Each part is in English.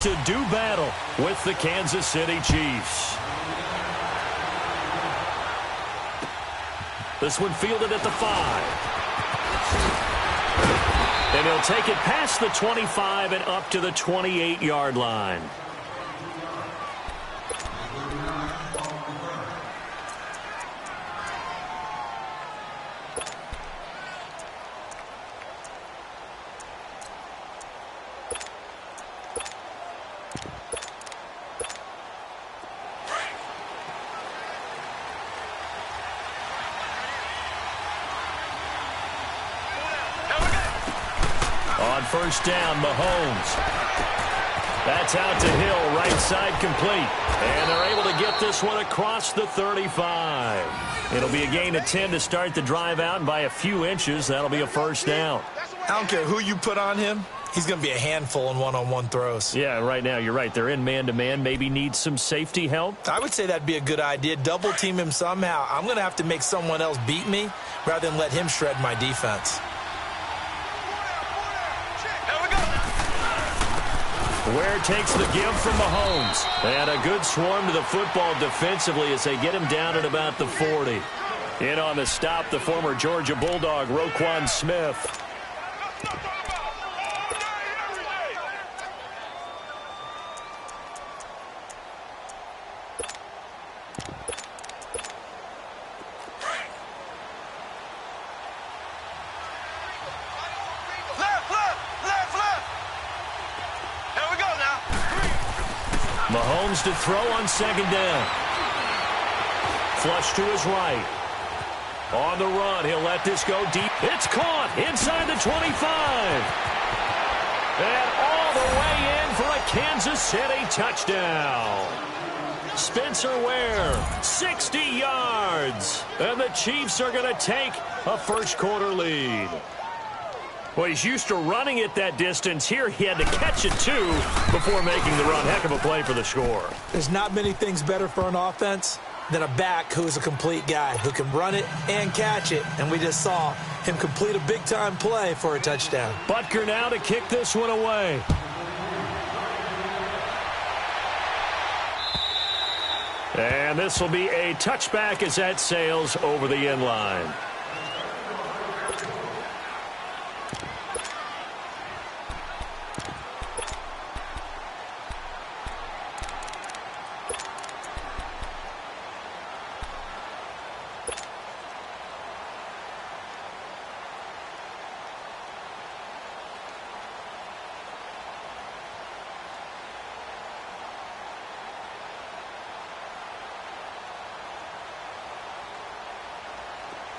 To do battle with the Kansas City Chiefs. This one fielded at the 5. And he'll take it past the 25 and up to the 28-yard line. On first down, Mahomes. That's out to Hill, right side complete. And they're able to get this one across the 35. It'll be a gain of 10 to start the drive out, and by a few inches, that'll be a first down. I don't care who you put on him. He's going to be a handful in one-on-one throws. Yeah, right now, you're right. They're in man-to-man. Maybe need some safety help. I would say that'd be a good idea. Double team him somehow. I'm going to have to make someone else beat me rather than let him shred my defense. Ware takes the give from Mahomes. And a good swarm to the football defensively as they get him down at about the 40. In on the stop, the former Georgia Bulldog, Roquan Smith. Mahomes to throw on second down. Flush to his right. On the run, he'll let this go deep. It's caught inside the 25. And all the way in for a Kansas City touchdown. Spencer Ware, 60 yards. And the Chiefs are going to take a first quarter lead. Well, he's used to running it that distance. Here he had to catch it, too, before making the run. Heck of a play for the score. There's not many things better for an offense than a back who is a complete guy who can run it and catch it. And we just saw him complete a big-time play for a touchdown. Butker now to kick this one away. And this will be a touchback as that sails over the end line.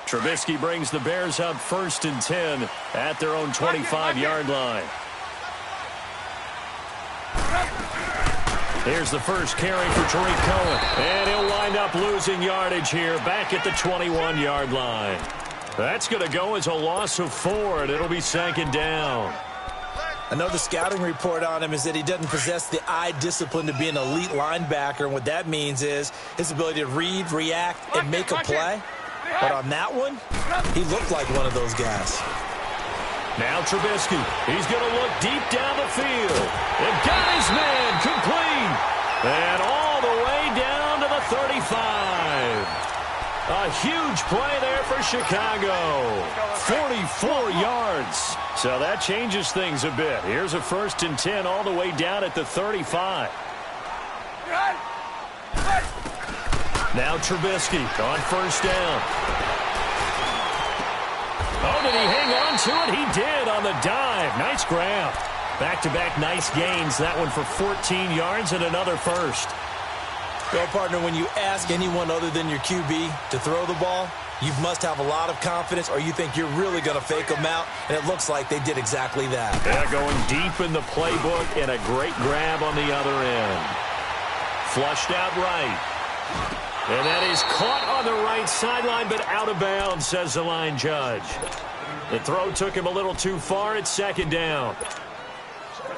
Trubisky brings the Bears up 1st and 10 at their own 25-yard line. Here's the first carry for Tariq Cohen. And he'll wind up losing yardage here back at the 21-yard line. That's going to go as a loss of 4, and it'll be second down. I know the scouting report on him is that he doesn't possess the eye discipline to be an elite linebacker, and what that means is his ability to read, react, and make a play. But on that one, he looked like one of those guys. Now Trubisky. He's going to look deep down the field. And got his man complete. And all the way down to the 35. A huge play there for Chicago. 44 yards. So that changes things a bit. Here's a 1st and 10 all the way down at the 35. Now Trubisky on first down. Oh, did he hang on to it? He did on the dive. Nice grab. Back-to-back nice gains. That one for 14 yards and another first. Well, partner, when you ask anyone other than your QB to throw the ball, you must have a lot of confidence or you think you're really going to fake them out, and it looks like they did exactly that. Yeah, going deep in the playbook and a great grab on the other end. Flushed out right. And that is caught on the right sideline, but out of bounds, says the line judge. The throw took him a little too far. It's second down.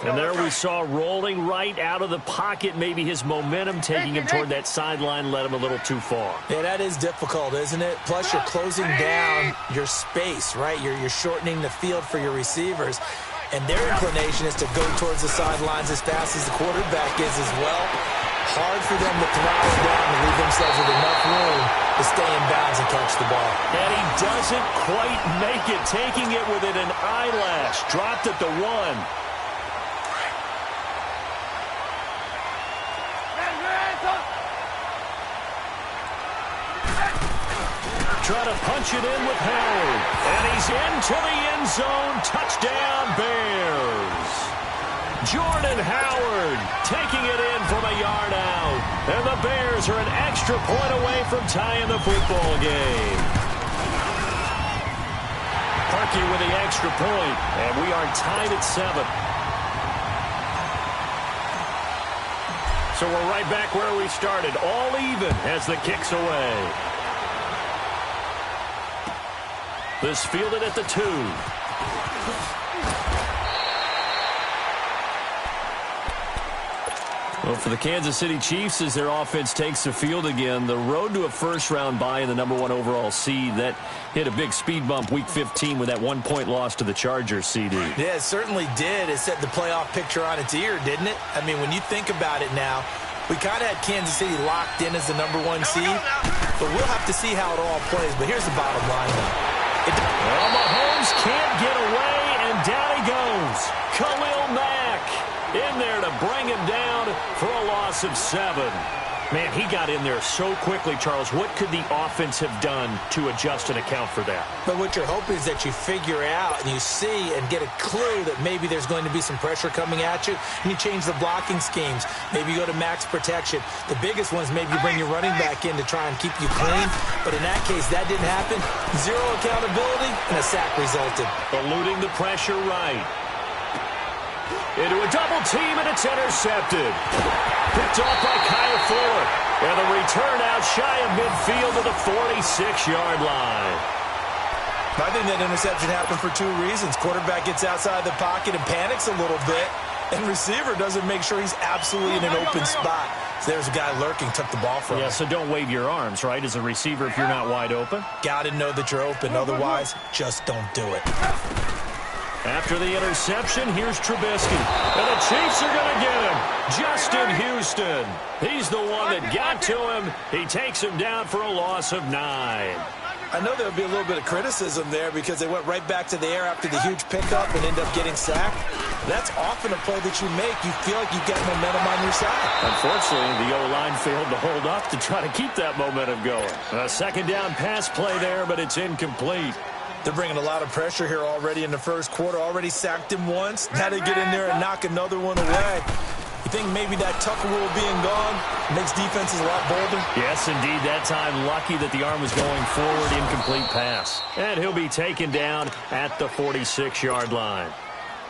And there we saw rolling right out of the pocket. Maybe his momentum taking him toward that sideline led him a little too far. Yeah, that is difficult, isn't it? Plus, you're closing down your space, right? You're shortening the field for your receivers. and their inclination is to go towards the sidelines as fast as the quarterback is as well. Hard for them to throttle down and leave themselves with enough room to stay in bounds and catch the ball. And he doesn't quite make it, taking it within an eyelash. Dropped at the 1. Try to punch it in with Howard. And he's into the end zone. Touchdown, Bears. Jordan Howard taking it in from a yard out. And the Bears are an extra point away from tying the football game. Parkey with the extra point. And we are tied at 7. So we're right back where we started. All even as the kick's away. This fielded at the 2. Well, for the Kansas City Chiefs, as their offense takes the field again, the road to a first-round bye in the #1 overall seed, that hit a big speed bump Week 15 with that 1-point loss to the Chargers, CD. Yeah, it certainly did. It set the playoff picture on its ear, didn't it? I mean, when you think about it now, we kind of had Kansas City locked in as the #1 seed, but we'll have to see how it all plays. But here's the bottom line, though. Well, Mahomes can't get away, and down he goes. Khalil Mack in there to bring him down for a loss of 7. Man, he got in there so quickly, Charles. What could the offense have done to adjust and account for that? But what you're hoping is that you figure out and you see and get a clue that maybe there's going to be some pressure coming at you, and you change the blocking schemes. Maybe you go to max protection. The biggest one is maybe you bring your running back in to try and keep you clean. But in that case, that didn't happen. Zero accountability, and a sack resulted. Eluding the pressure right. Into a double team, and it's intercepted. Picked off by Kyle Fuller. And the return out shy of midfield to the 46-yard line. I think that interception happened for 2 reasons. Quarterback gets outside the pocket and panics a little bit. And receiver doesn't make sure he's absolutely in an open spot. So there's a guy lurking, took the ball from him. Yeah, so don't wave your arms, right, as a receiver if you're not wide open? Got to know that you're open. Otherwise, just don't do it. After the interception, here's Trubisky. And the Chiefs are going to get him. Justin Houston. He's the one that got to him. He takes him down for a loss of 9. I know there'll be a little bit of criticism there because they went right back to the air after the huge pickup and end up getting sacked. That's often a play that you make. You feel like you've got momentum on your side. Unfortunately, the O-line failed to hold up to try to keep that momentum going. A second down pass play there, but it's incomplete. They're bringing a lot of pressure here already in the first quarter. Already sacked him once. Now they get in there and knock another one away. You think maybe that Tucker rule being gone makes defenses a lot bolder? Yes, indeed. That time, lucky that the arm was going forward. Incomplete pass. And he'll be taken down at the 46-yard line.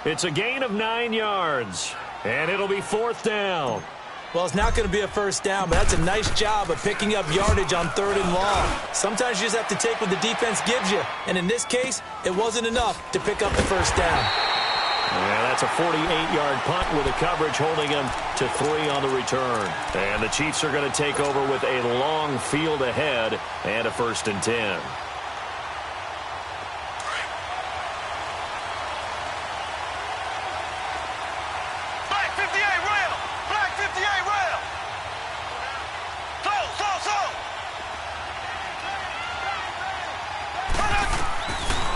It's a gain of 9 yards. And it'll be 4th down. Well, it's not going to be a first down, but that's a nice job of picking up yardage on 3rd and long. Sometimes you just have to take what the defense gives you. And in this case, it wasn't enough to pick up the first down. Yeah, that's a 48-yard punt with the coverage holding him to 3 on the return. And the Chiefs are going to take over with a long field ahead and a 1st and 10.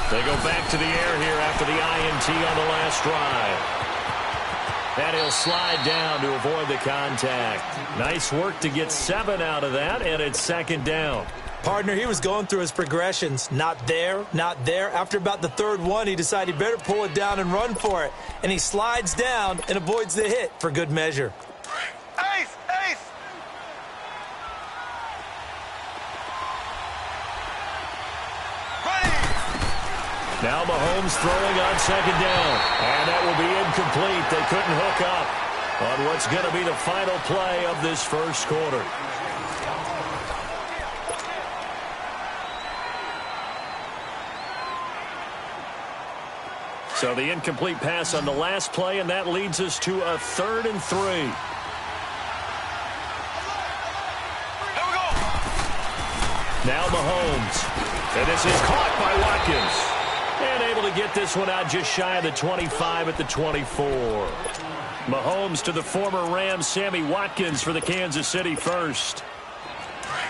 They go back to the air here after the INT on the last drive. And he'll slide down to avoid the contact. Nice work to get 7 out of that, and it's 2nd down. Partner, he was going through his progressions. Not there, not there. After about the 3rd one, he decided he better pull it down and run for it. And he slides down and avoids the hit for good measure. Ace! Ace! Now Mahomes throwing on 2nd down. And that will be incomplete. They couldn't hook up on what's going to be the final play of this first quarter. So the incomplete pass on the last play, and that leads us to a 3rd and 3. Here we go. Now Mahomes. And this is caught by Watkins. And able to get this one out just shy of the 25 at the 24. Mahomes to the former Rams, Sammy Watkins for the Kansas City first.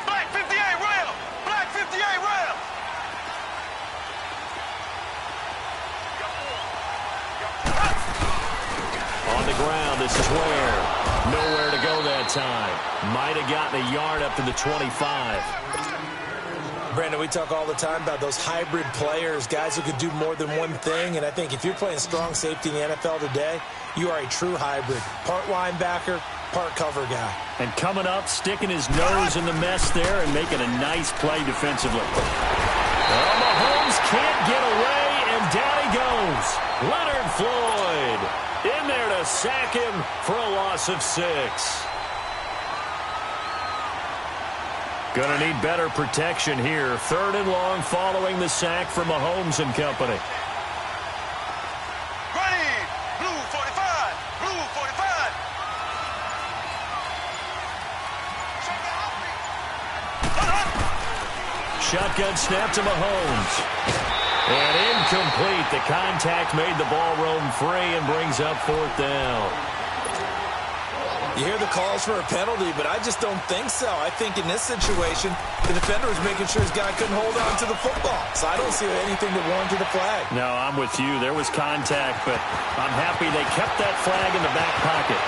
Black 58 Rams! Black 58 Rams! On the ground, this is Ware. Nowhere to go that time. Might have gotten a yard up to the 25. Brandon, we talk all the time about those hybrid players, guys who could do more than one thing. And I think if you're playing strong safety in the NFL today, you are a true hybrid. Part linebacker, part cover guy. And coming up, sticking his nose in the mess there and making a nice play defensively. Well, Mahomes can't get away, and down he goes. Leonard Floyd in there to sack him for a loss of 6. Gonna need better protection here. 3rd and long following the sack from Mahomes and company. Ready! Blue 45! Blue 45! Shotgun snap to Mahomes. And incomplete. The contact made the ball roam free and brings up 4th down. You hear the calls for a penalty, but I just don't think so. I think in this situation, the defender was making sure his guy couldn't hold on to the football. So I don't see anything that warranted a flag. No, I'm with you. There was contact, but I'm happy they kept that flag in the back pocket.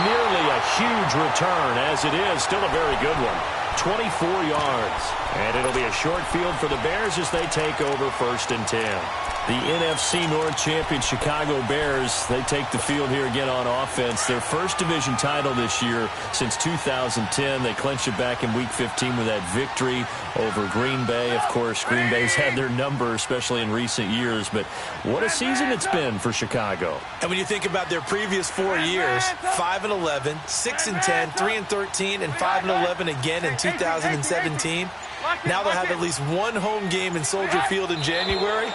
Nearly a huge return, as it is. Still a very good one. 24 yards. And it'll be a short field for the Bears as they take over 1st and 10. The NFC North champion Chicago Bears, they take the field here again on offense. Their first division title this year since 2010. They clinched it back in Week 15 with that victory over Green Bay. Of course, Green Bay's had their number, especially in recent years. But what a season it's been for Chicago. And when you think about their previous 4 years, 5-11, 6-10, 3-13, and 5-11 again in 2017. Now they'll have at least one home game in Soldier Field in January.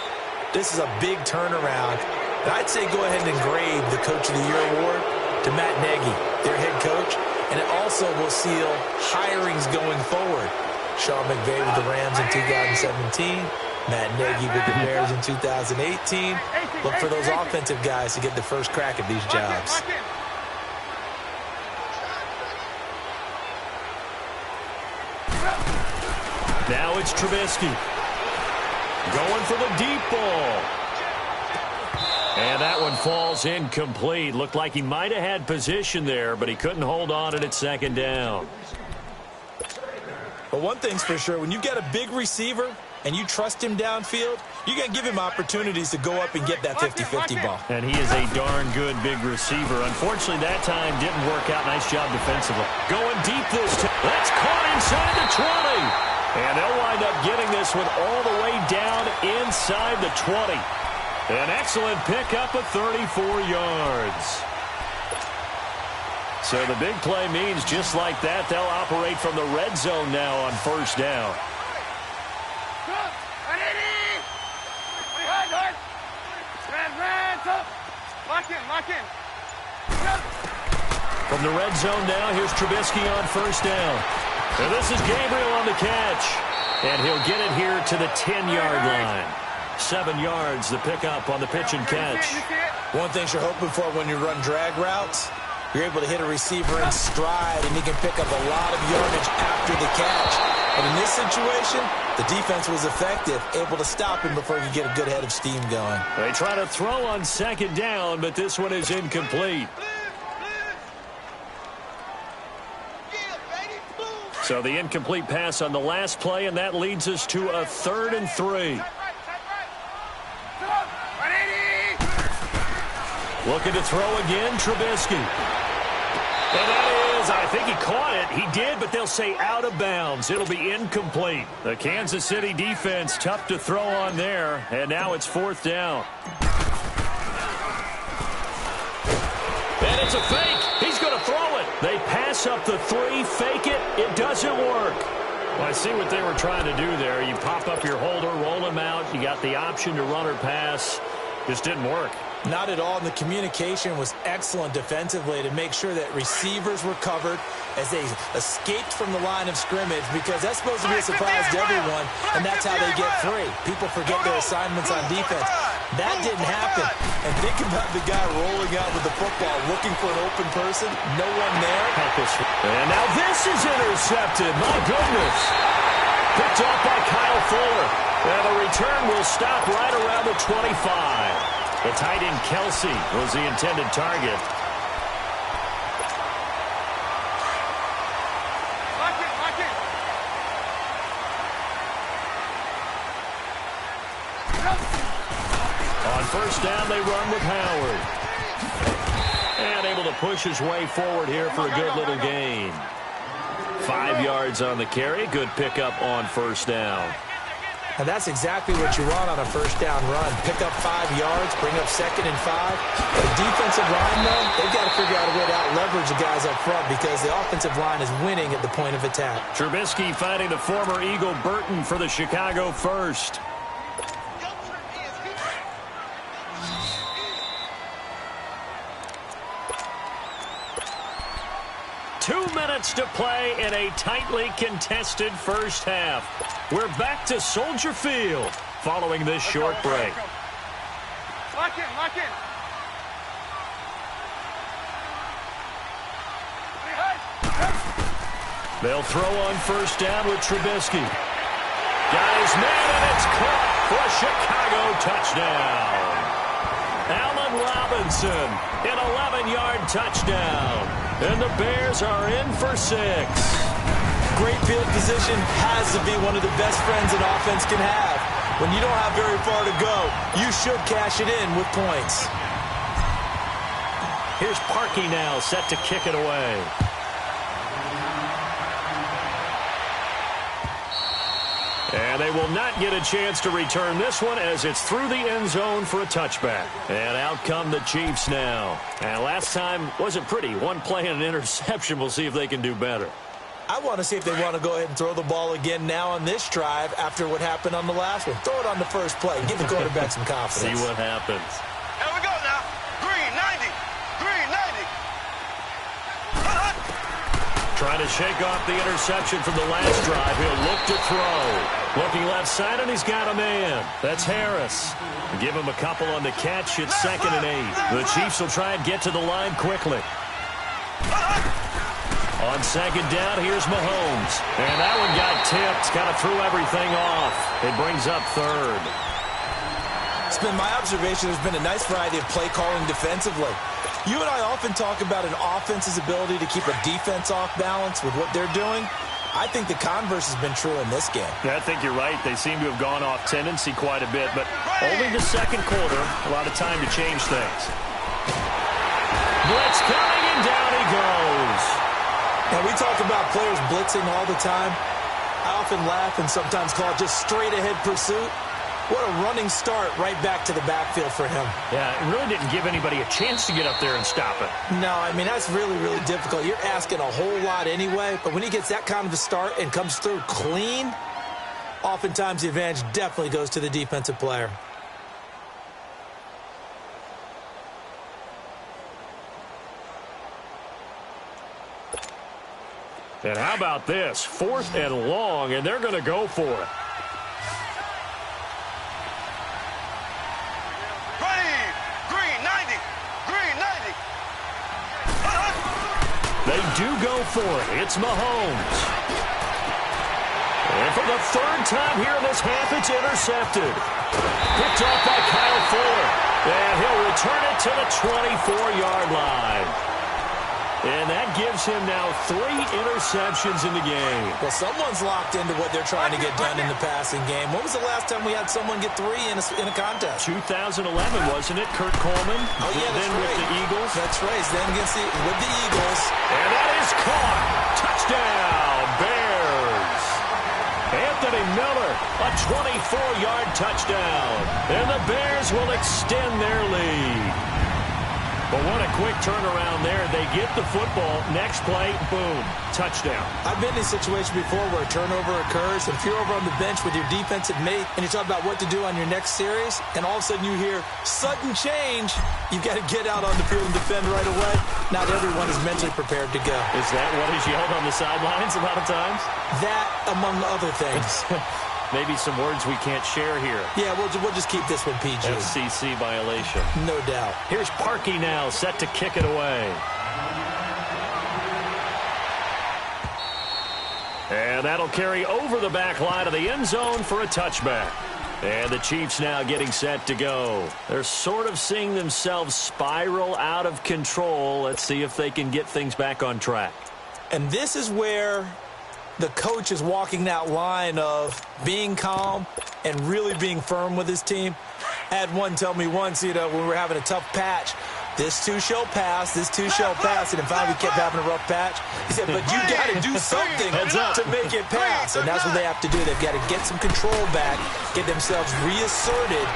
This is a big turnaround. And I'd say go ahead and engrave the Coach of the Year award to Matt Nagy, their head coach. And it also will seal hirings going forward. Sean McVay with the Rams in 2017. Matt Nagy with the Bears in 2018. Look for those offensive guys to get the first crack at these jobs. Now it's Trubisky. Going for the deep ball. And that one falls incomplete. Looked like he might have had position there, but he couldn't hold on at 2nd down. But one thing's for sure, when you've got a big receiver and you trust him downfield, you're going to give him opportunities to go up and get that 50-50 ball. And he is a darn good big receiver. Unfortunately, that time didn't work out. Nice job defensively. Going deep this time. That's caught inside the 20. And they'll wind up getting this one all the way down inside the 20. An excellent pickup of 34 yards. So the big play means just like that, they'll operate from the red zone now on 1st down. From the red zone now, here's Trubisky on 1st down. And this is Gabriel on the catch. And he'll get it here to the 10-yard line. 7 yards, the pickup on the pitch and catch. One thing you're hoping for when you run drag routes, you're able to hit a receiver in stride, and he can pick up a lot of yardage after the catch. And in this situation, the defense was effective, able to stop him before he could get a good head of steam going. They try to throw on 2nd down, but this one is incomplete. So the incomplete pass on the last play, and that leads us to a 3rd and 3. Looking to throw again, Trubisky. And that is, I think he caught it. He did, but they'll say out of bounds. It'll be incomplete. The Kansas City defense, tough to throw on there, and now it's 4th down. And it's a fake. He's going to throw it. They pass up the 3, fake it. It doesn't work. Well, I see what they were trying to do there. You pop up your holder, roll him out. You got the option to run or pass. Just didn't work. Not at all, and the communication was excellent defensively to make sure that receivers were covered as they escaped from the line of scrimmage, because that's supposed to be a surprise to everyone, and that's how they get free. People forget their assignments on defense. That didn't happen. And think about the guy rolling out with the football, looking for an open person. No one there. And now this is intercepted. My goodness. Picked off by Kyle Fuller. And the return will stop right around the 25. The tight end Kelsey was the intended target. Lock it. On first down, they run with Howard. And able to push his way forward here for a good little gain. 5 yards on the carry. Good pickup on first down. And that's exactly what you want on a first down run. Pick up 5 yards, bring up 2nd and 5. The defensive line, though, they've got to figure out a way to out-leverage the guys up front because the offensive line is winning at the point of attack. Trubisky finding the former Eagle Burton for the Chicago first. To play in a tightly contested first half. We're back to Soldier Field following this short break. Lock in. They'll throw on first down with Trubisky. Got his man, and it's caught for a Chicago touchdown. Allen Robinson, an 11-yard touchdown. And the Bears are in for 6. Great field position has to be one of the best friends an offense can have. When you don't have very far to go, you should cash it in with points. Here's Parkey now, set to kick it away. And they will not get a chance to return this one as it's through the end zone for a touchback. And out come the Chiefs now. And last time wasn't pretty. One play and an interception. We'll see if they can do better. I want to see if they want to go ahead and throw the ball again now on this drive after what happened on the last one. Throw it on the first play. Give the quarterback some confidence. See what happens. Here we go now. Green 90. Trying to shake off the interception from the last drive. He'll look to throw. Looking left side, and he's got a man. That's Harris. Give him a couple on the catch. It's 2nd and 8. The Chiefs will try and get to the line quickly. On second down, here's Mahomes. And that one got tipped. Kind of threw everything off. It brings up 3rd. It's been my observation there's been a nice variety of play calling defensively. You and I often talk about an offense's ability to keep a defense off balance with what they're doing. I think the converse has been true in this game. Yeah, I think you're right. They seem to have gone off tendency quite a bit, but only the second quarter, a lot of time to change things. Blitz coming, and down he goes. Now, we talk about players blitzing all the time. I often laugh and sometimes call it just straight-ahead pursuit. What a running start right back to the backfield for him. Yeah, it really didn't give anybody a chance to get up there and stop it. No, I mean, that's really, really difficult. You're asking a whole lot anyway, but when he gets that kind of a start and comes through clean, oftentimes the advantage definitely goes to the defensive player. And how about this? 4th and long, and they're going to go for it. They do go for it. It's Mahomes. And for the 3rd time here in this half, it's intercepted. Picked off by Kyle Fuller. And he'll return it to the 24-yard line. And that gives him now 3 interceptions in the game. Well, someone's locked into what they're trying to get done in the passing game. When was the last time we had someone get 3 in a contest? 2011, wasn't it? Kurt Coleman. Oh, yeah, that's then right. with the Eagles. That's right. Then with the Eagles. And that is caught. Touchdown, Bears. Anthony Miller, a 24-yard touchdown. And the Bears will extend their lead. But what a quick turnaround there. They get the football. Next play, boom, touchdown. I've been in a situation before where a turnover occurs, and if you're over on the bench with your defensive mate and you're talking about what to do on your next series, and all of a sudden you hear sudden change, you've got to get out on the field and defend right away. Not everyone is mentally prepared to go. Is that what is yelled on the sidelines a lot of times? That, among other things. Maybe some words we can't share here. Yeah, we'll just keep this one PG. FCC violation. No doubt. Here's Parkey now, set to kick it away. And that'll carry over the back line of the end zone for a touchback. And the Chiefs now getting set to go. They're sort of seeing themselves spiral out of control. Let's see if they can get things back on track. And this is where the coach is walking that line of being calm and really being firm with his team. I had one tell me once, when we were having a tough patch, this too shall pass, this too shall pass, and then finally we kept having a rough patch. He said, but you got to do something to make it pass, and that's what they have to do. They've got to get some control back, get themselves reasserted,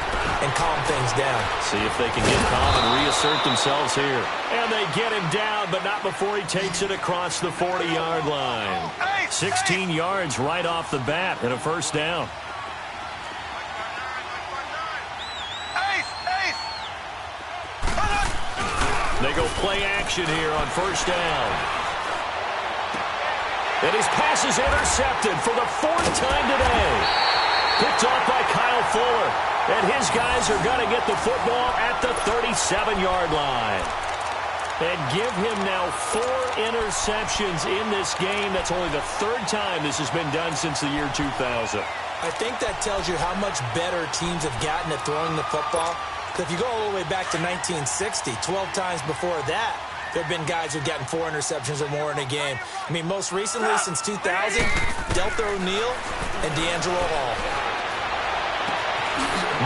and calm things down. See if they can get calm and reassert themselves here. And they get him down, but not before he takes it across the 40-yard line. 16 yards right off the bat and a first down. They go play action here on first down. And his pass is intercepted for the fourth time today. Picked off by Kyle Fuller. And his guys are going to get the football at the 37-yard line. And give him now 4 interceptions in this game. That's only the third time this has been done since the year 2000. I think that tells you how much better teams have gotten at throwing the football. If you go all the way back to 1960, 12 times before that, there have been guys who've gotten 4 interceptions or more in a game. I mean, most recently, since 2000, Deltha O'Neal and D'Angelo Hall.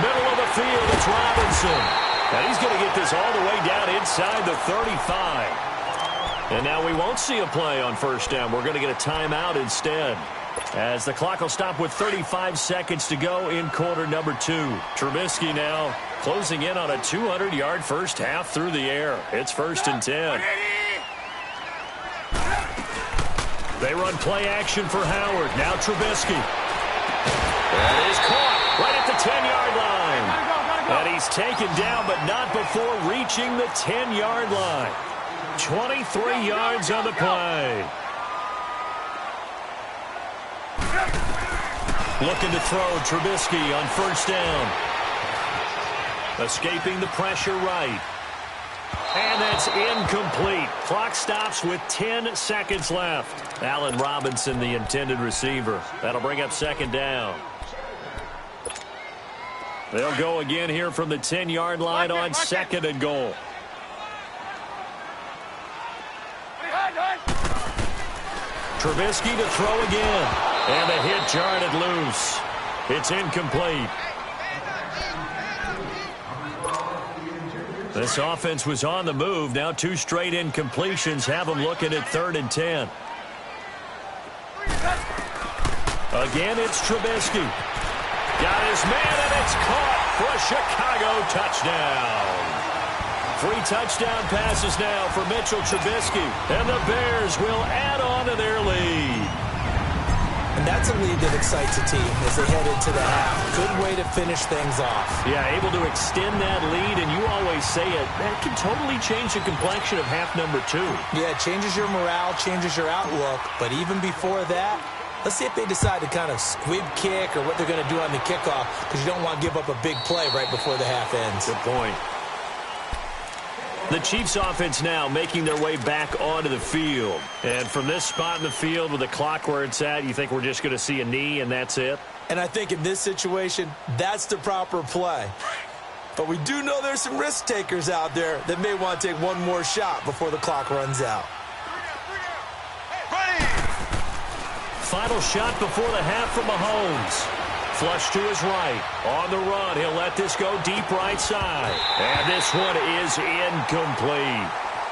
Middle of the field, it's Robinson. And he's going to get this all the way down inside the 35. And now we won't see a play on first down. We're going to get a timeout instead, as the clock will stop with 35 seconds to go in quarter number 2. Trubisky now closing in on a 200-yard first half through the air. It's first and 10. They run play action for Howard. Now Trubisky. That is caught right at the 10-yard line. And he's taken down, but not before reaching the 10-yard line. 23 yards on the play. Looking to throw Trubisky on first down. Escaping the pressure right. And that's incomplete. Clock stops with 10 seconds left. Allen Robinson, the intended receiver. That'll bring up second down. They'll go again here from the 10-yard line on second and goal. Trubisky to throw again. And the hit jarred it loose. It's incomplete. This offense was on the move. Now 2 straight incompletions have them looking at 3rd and 10. Again, it's Trubisky. Got his man, and it's caught for a Chicago touchdown. 3 touchdown passes now for Mitchell Trubisky. And the Bears will add on to their lead. And that's a lead that excites a team as they head into the half. Good way to finish things off. Yeah, able to extend that lead, and you always say it, that can totally change the complexion of half number 2. Yeah, it changes your morale, changes your outlook. But even before that, let's see if they decide to kind of squib kick or what they're going to do on the kickoff, because you don't want to give up a big play right before the half ends. Good point. The Chiefs offense now making their way back onto the field. And from this spot in the field with the clock where it's at, you think we're just going to see a knee and that's it? And I think in this situation, that's the proper play. But we do know there's some risk takers out there that may want to take one more shot before the clock runs out. Final shot before the half from Mahomes. Flush to his right. On the run, he'll let this go deep right side. And this one is incomplete.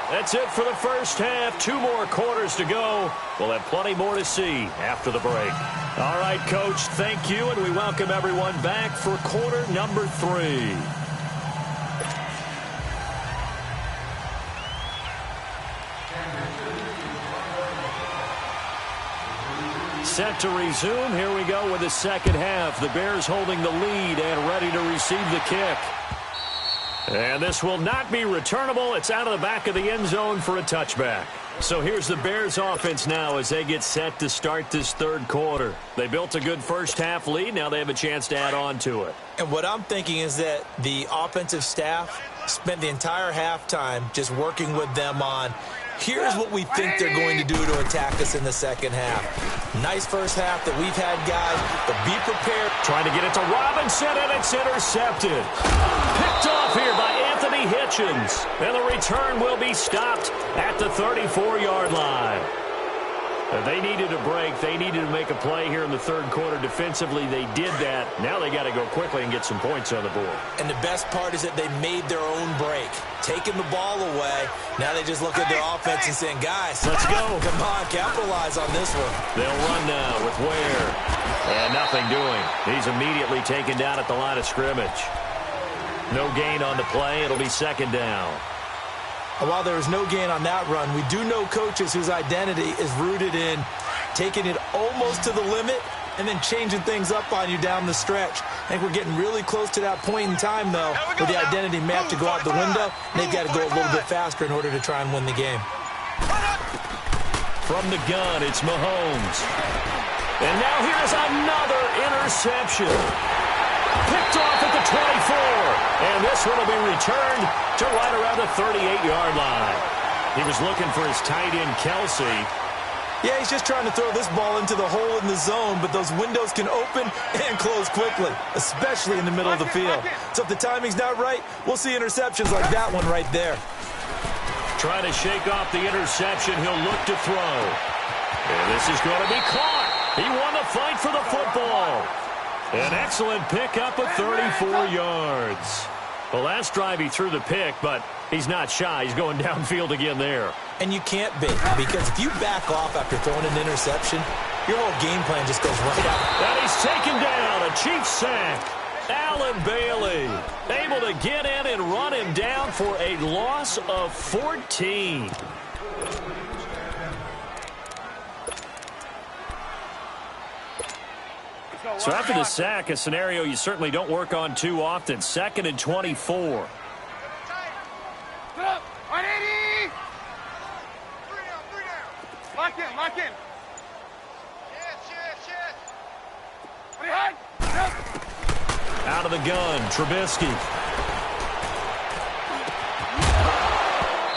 That's it for the first half. 2 more quarters to go. We'll have plenty more to see after the break. All right, Coach, thank you, and we welcome everyone back for quarter number 3. set to resume. Here we go with the second half. The Bears holding the lead and ready to receive the kick. And this will not be returnable. It's out of the back of the end zone for a touchback. So here's the Bears offense now as they get set to start this third quarter. They built a good first half lead. Now they have a chance to add on to it. And what I'm thinking is that the offensive staff spent the entire halftime just working with them on, here's what we think they're going to do to attack us in the second half. Nice first half that we've had, guys, but be prepared. Trying to get it to Robinson, and it's intercepted. Picked off here by Anthony Hitchens. And the return will be stopped at the 34-yard line. They needed a break. They needed to make a play here in the third quarter. Defensively, they did that. Now they got to go quickly and get some points on the board. And the best part is that they made their own break. Taking the ball away. Now they just look at their offense and saying, guys, let's go. Come on, capitalize on this one. They'll run now with Ware. And nothing doing. He's immediately taken down at the line of scrimmage. No gain on the play. It'll be second down. While there is no gain on that run, we do know coaches whose identity is rooted in taking it almost to the limit and then changing things up on you down the stretch. I think we're getting really close to that point in time, though, where the identity may have to go out the window, and they've got to go a little bit faster in order to try and win the game. From the gun, it's Mahomes. And now here's another interception. Picked off at the 24. And this one will be returned to right around the 38-yard line. He was looking for his tight end, Kelsey. Yeah, he's just trying to throw this ball into the hole in the zone, but those windows can open and close quickly, especially in the middle of the field. So if the timing's not right, we'll see interceptions like that one right there. Trying to shake off the interception. He'll look to throw. And this is going to be caught. He won the fight for the football. An excellent pickup of 34 yards. Well, last drive he threw the pick, but he's not shy. He's going downfield again there. And you can't be, because if you back off after throwing an interception, your whole game plan just goes right out. And he's taken down. A Chiefs sack. Allen Bailey able to get in and run him down for a loss of 14. So after the sack, a scenario you certainly don't work on too often. 2nd and 24. Lock in, lock in. Out of the gun, Trubisky.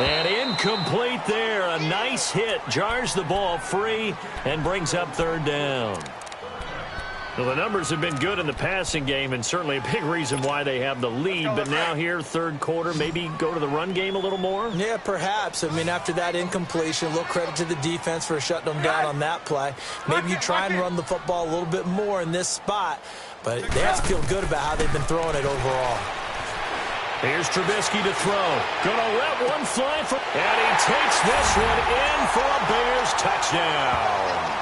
And incomplete there. A nice hit. Jars the ball free and brings up third down. Well, the numbers have been good in the passing game, and certainly a big reason why they have the lead. But now here, third quarter, maybe go to the run game a little more? Yeah, perhaps. I mean, after that incompletion, a little credit to the defense for shutting them down on that play. Maybe you try and run the football a little bit more in this spot, but they have to feel good about how they've been throwing it overall. Here's Trubisky to throw. Gonna let one fly for, and he takes this one in for a Bears touchdown.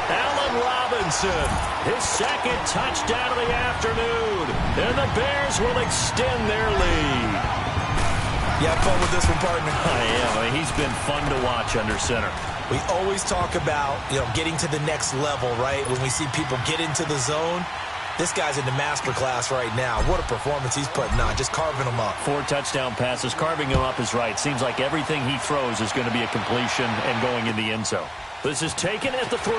Allen Robinson, his second touchdown of the afternoon. And the Bears will extend their lead. You have fun with this one, partner? I am. I mean, he's been fun to watch under center. We always talk about, getting to the next level, right? When we see people get into the zone, this guy's in the master class right now. What a performance he's putting on, just carving them up. 4 touchdown passes. Carving him up is right. Seems like everything he throws is going to be a completion and going in the end zone. This is taken at the 3.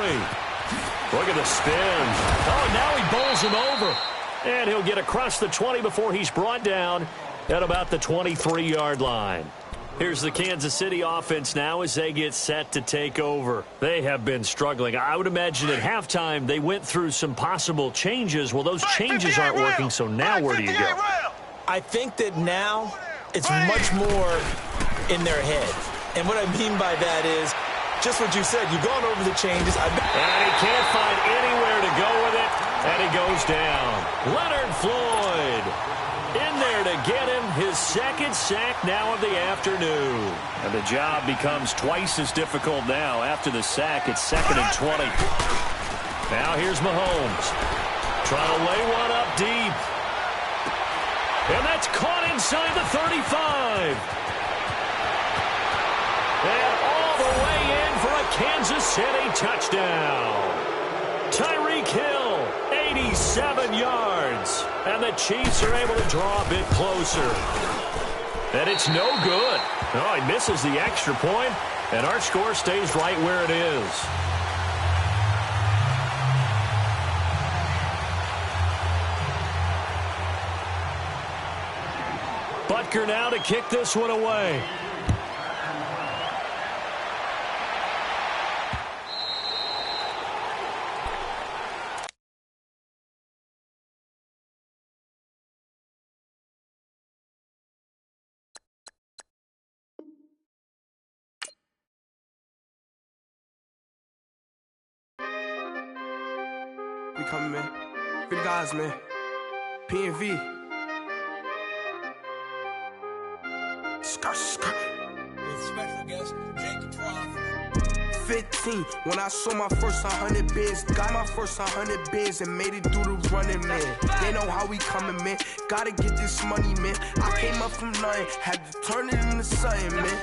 Look at the spin. Oh, now he bowls him over. And he'll get across the 20 before he's brought down at about the 23-yard line. Here's the Kansas City offense now as they get set to take over. They have been struggling. I would imagine at halftime they went through some possible changes. Well, those changes aren't working, so now where do you go? I think that now it's much more in their head. And what I mean by that is just what you said. You've gone over the changes. And he can't find anywhere to go with it, and he goes down. Leonard Floyd in there to get him his second sack now of the afternoon. And the job becomes twice as difficult now. After the sack, it's 2nd and 20. Now here's Mahomes. Trying to lay one up deep. And that's caught inside the 35. And all the way in for a Kansas City touchdown. Tyreek Hill, 87 yards. And the Chiefs are able to draw a bit closer. And it's no good. Oh, he misses the extra point, and our score stays right where it is. Butker now to kick this one away. We coming, man. Free the guys, man. P&V. Skirt. With special guest, Jake Prof. 15, when I saw my first 100 bids, got my first 100 bids and made it through the running, man. They know how we coming, man. Gotta get this money, man. I came up from nothing, had to turn it into something, man.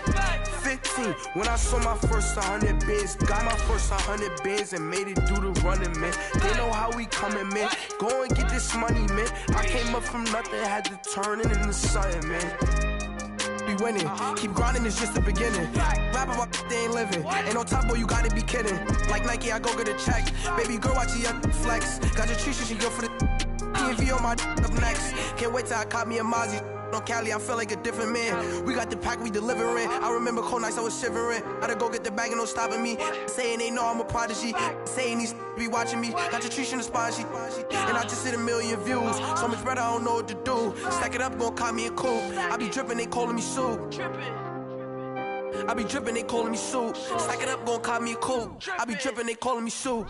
15, when I saw my first 100 bids, got my first 100 bids and made it through the running, man. They know how we coming, man. Go and get this money, man. I came up from nothing, had to turn it into something, man. Be winning, keep grinding, it's just the beginning. Rap about they ain't living. Ain't no top boy, you gotta be kidding. Like Nike, I go get a check. Baby girl, watch your flex. Got your trees, she go for the P&V on my up next. Can't wait till I caught me a Mozzie. On Cali, I feel like a different man. We got the pack, we delivering. I remember cold nights, I was shivering. Gotta go get the bag and no stopping me. Saying they know I'm a prodigy. Saying these be watching me. Got your trees in the spot, and I just hit 1 million views. So much better, I don't know what to do. Stack it up, gon' call me a coupe. I be dripping, they calling me soup. I be dripping, they calling me soup. Stack it up, gon' call me a coupe. I be dripping, they calling me soup.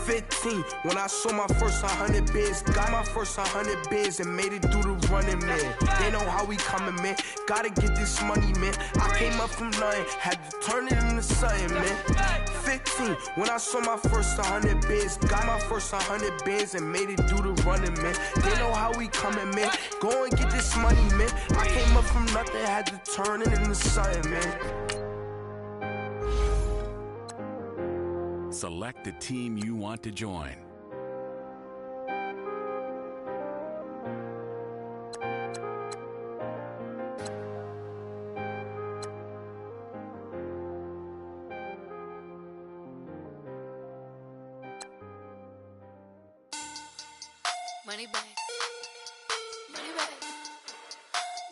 15, when I saw my first 100 bids, got my first 100 bids and made it through the running, man. They know how we coming, man. Gotta get this money, man. I came up from nothing, had to turn it into something, man. 15, when I saw my first 100 bids, got my first 100 bids and made it through the running, man. They know how we coming, man. Go and get this money, man. I came up from nothing, had to turn it into something, man. Select the team you want to join. Money back. Money back.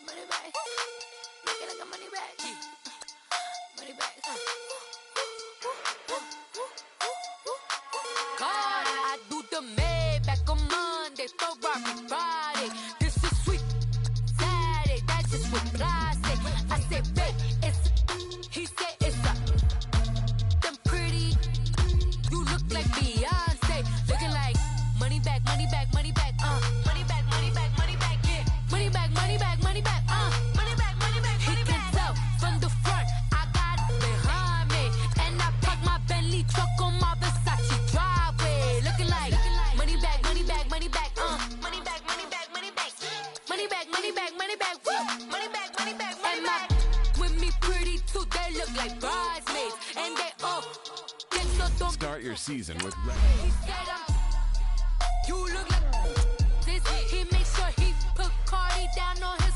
Money back. Make it like a money back. Money back. God, I do the Maybach on Monday, Ferrari Friday. This is sweet Saturday, that's just what I say. I say, babe, it's he said it's a them pretty. You look like Beyonce, looking like money back, money back, money back, money back, money back, money back, yeah, money back, money back, money back, money back, money back, money back. He can tell from the front, I got it behind me, and I park my Bentley truck on my Versace driveway, looking like money back, money back, money back, money back, money back, money back, money back, money back, money back, money back, money back, money back. With me pretty too, they look like bridesmaids, and they all get so dumb. Start your season with He said you look like this. He makes sure he put Cardi down on his